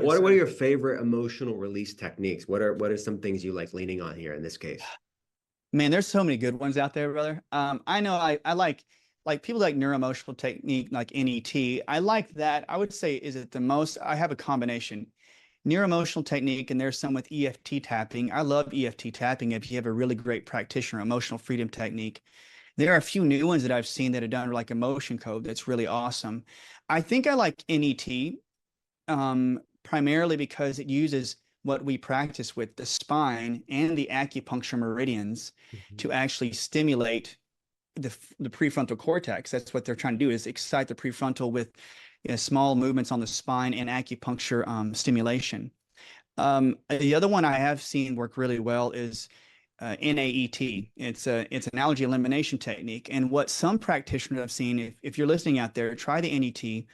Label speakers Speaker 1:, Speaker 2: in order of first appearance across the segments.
Speaker 1: what are your favorite emotional release techniques? What are some things you like leaning on here in this case?
Speaker 2: Man, there's so many good ones out there, brother. I know I like people like neuroemotional technique, like NET. I like that. I would say, is it the most? I have a combination. Neuroemotional technique, and there's some with EFT tapping. I love EFT tapping if you have a really great practitioner, emotional freedom technique. There are a few new ones that I've seen that are done like emotion code that's really awesome. I think I like NET primarily because it uses what we practice with the spine and the acupuncture meridians
Speaker 1: Mhm.
Speaker 2: to actually stimulate the prefrontal cortex. That's what they're trying to do, is excite the prefrontal with small movements on the spine and acupuncture stimulation. The other one I have seen work really well is NAET. It's an allergy elimination technique. And what some practitioners have seen, if you're listening out there, try the NET.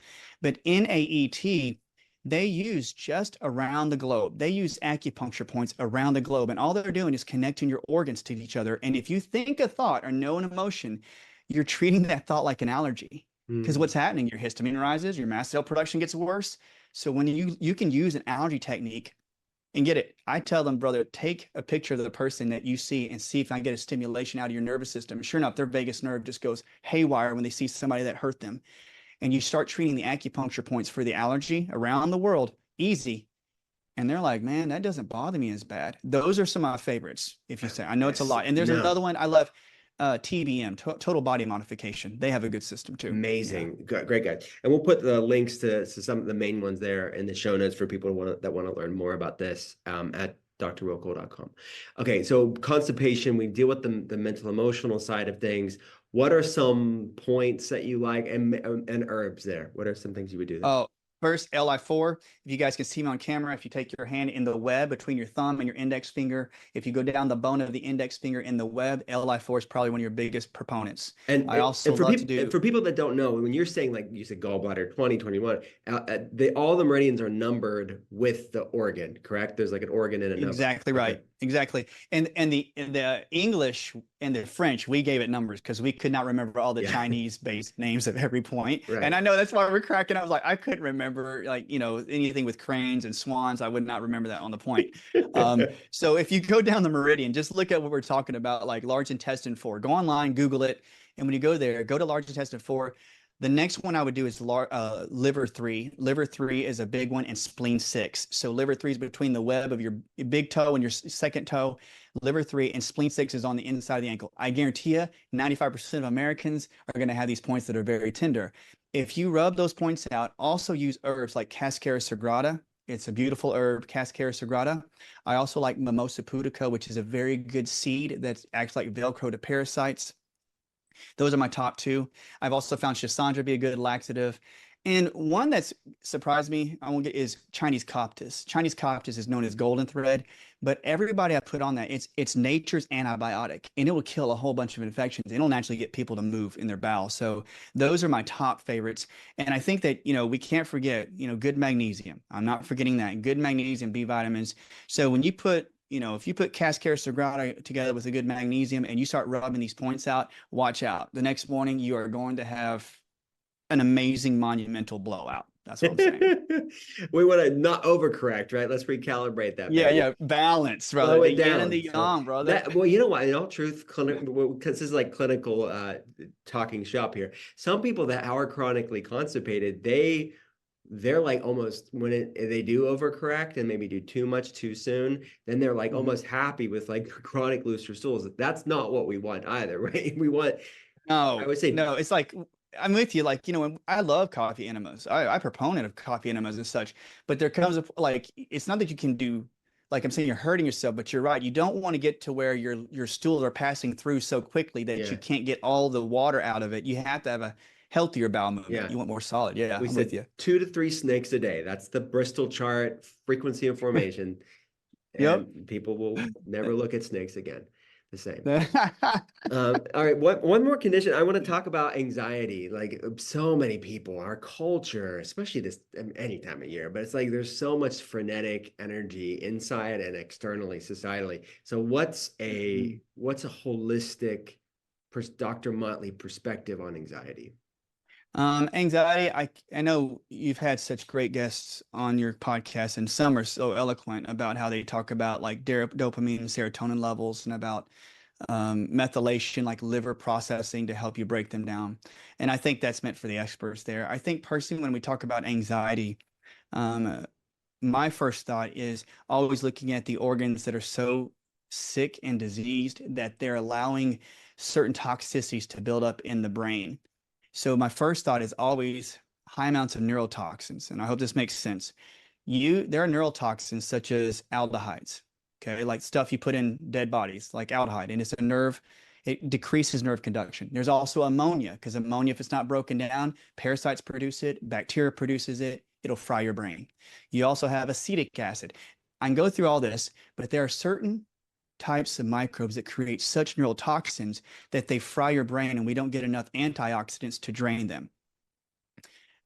Speaker 2: But NAET, they use just around the globe. They use acupuncture points around the globe. And all they're doing is connecting your organs to each other. And if you think a thought or know an emotion, you're treating that thought like an allergy. Because
Speaker 1: Mm.
Speaker 2: what's happening, your histamine rises, your mast cell production gets worse. So when you can use an allergy technique and get it. I tell them, brother, take a picture of the person that you see and see if I get a stimulation out of your nervous system. Sure enough, their vagus nerve just goes haywire when they see somebody that hurt them. And you start treating the acupuncture points for the allergy around the world easy. And they're like, man, that doesn't bother me as bad. Those are some of my favorites, if you say. I know it's a
Speaker 1: Yes.
Speaker 2: lot. And there's
Speaker 1: No.
Speaker 2: another one I love, TBM, total body modification. They have a good system too. Yeah.
Speaker 1: Amazing. Great guy. And we'll put the links to some of the main ones there in the show notes for people that want to learn more about this at drwilco.com. Okay, so constipation, we deal with the mental emotional side of things. What are some points that you like and herbs there? What are some things you would do there?
Speaker 2: Oh, first LI4. If you guys can see me on camera, if you take your hand in the web between your thumb and your index finger, if you go down the bone of the index finger in the web, LI4 is probably one of your biggest proponents. I also love to
Speaker 1: And
Speaker 2: do.
Speaker 1: for people that don't know, when you're saying like you said gallbladder 20, 21, all the meridians are numbered with the organ, correct? There's like an organ and a number.
Speaker 2: Exactly
Speaker 1: Okay.
Speaker 2: right. Exactly. And the English and the French, we gave it numbers because we could not remember all the
Speaker 1: Yeah.
Speaker 2: Chinese based names of every point. And
Speaker 1: Right.
Speaker 2: I know that's why we're cracking. I was like, I couldn't remember like, anything with cranes and swans. I would not remember that on the point. So if you go down the meridian, just look at what we're talking about, like large intestine 4. Go online, Google it. And when you go there, go to large intestine 4. The next one I would do is liver 3. Liver 3 is a big one, and spleen 6. So liver 3 is between the web of your big toe and your second toe. Liver 3 and spleen 6 is on the inside of the ankle. I guarantee you, 95% of Americans are going to have these points that are very tender. If you rub those points out, also use herbs like Cascara sagrada. It's a beautiful herb, Cascara sagrada. I also like Mimosa pudica, which is a very good seed that acts like Velcro to parasites. Those are my top two. I've also found Shisandra be a good laxative. And one that's surprised me, I won't get, is Chinese coptis. Chinese coptis is known as golden thread, but everybody I put on that, it's nature's antibiotic, and it will kill a whole bunch of infections. It'll naturally get people to move in their bowel. So those are my top favorites. And I think that, we can't forget, good magnesium. I'm not forgetting that. Good magnesium, B vitamins. So when you put if you put Cascara sagrada together with a good magnesium and you start rubbing these points out, watch out. The next morning, you are going to have an amazing monumental blowout. That's what I'm saying.
Speaker 1: We want to not overcorrect, right? Let's recalibrate that
Speaker 2: Yeah,
Speaker 1: baby.
Speaker 2: yeah. Balance, brother.
Speaker 1: Slow
Speaker 2: The
Speaker 1: it
Speaker 2: yin and the
Speaker 1: down. So
Speaker 2: yang, brother.
Speaker 1: that, well, you know what? In all truth, clinical, because this is like clinical talking shop here. Some people that are chronically constipated, they're like almost they do overcorrect and maybe do too much too soon, then they're like
Speaker 2: Mhm.
Speaker 1: almost happy with like chronic looser stools. That's not what we want either, right? We want, I
Speaker 2: No,
Speaker 1: would say,
Speaker 2: no. It's like I'm with you. Like, I love coffee enemas. I proponent of coffee enemas and such. But there comes a like it's not that you can do like I'm saying you're hurting yourself, but you're right. You don't want to get to where your stools are passing through so quickly that
Speaker 1: yeah,
Speaker 2: you can't get all the water out of it. You have to have a healthier bowel movement.
Speaker 1: yeah.
Speaker 2: You want more solid. Yeah,
Speaker 1: We
Speaker 2: I'm with
Speaker 1: said
Speaker 2: you.
Speaker 1: 2 to 3 snakes a day. That's the Bristol chart, frequency of formation,
Speaker 2: Yep.
Speaker 1: and people will never look at snakes again the same. All right, one more condition I want to talk about: anxiety. Like so many people, our culture, especially this any time of year, but it's like there's so much frenetic energy inside and externally, societally. So what's a holistic Dr. Motley perspective on anxiety?
Speaker 2: Anxiety, I know you've had such great guests on your podcast, and some are so eloquent about how they talk about like dopamine and serotonin levels and about methylation, like liver processing to help you break them down. And I think that's meant for the experts there. I think personally, when we talk about anxiety, um, my first thought is always looking at the organs that are so sick and diseased that they're allowing certain toxicities to build up in the brain. So my first thought is always high amounts of neurotoxins, and I hope this makes sense. There are neurotoxins such as aldehydes, okay, like stuff you put in dead bodies, like aldehyde, and it's a nerve. It decreases nerve conduction. There's also ammonia, because ammonia, if it's not broken down, parasites produce it, bacteria produces it, it'll fry your brain. You also have acetic acid. I can go through all this, but there are certain types of microbes that create such neurotoxins that they fry your brain, and we don't get enough antioxidants to drain them.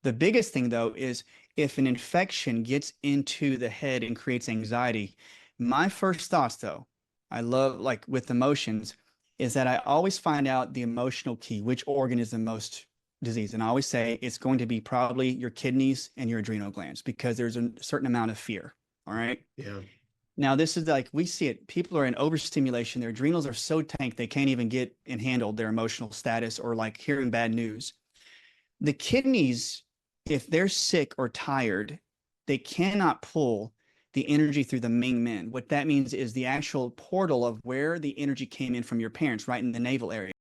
Speaker 2: The biggest thing, though, is if an infection gets into the head and creates anxiety, my first thoughts, though, I love, like with emotions, is that I always find out the emotional key, which organ is the most diseased. And I always say it's going to be probably your kidneys and your adrenal glands, because there's a certain amount of fear. All right.
Speaker 1: Yeah.
Speaker 2: Now, this is like we see it. People are in overstimulation. Their adrenals are so tanked they can't even get and handle their emotional status or like hearing bad news. The kidneys, if they're sick or tired, they cannot pull the energy through the Ming Men. What that means is the actual portal of where the energy came in from your parents, right in the navel area.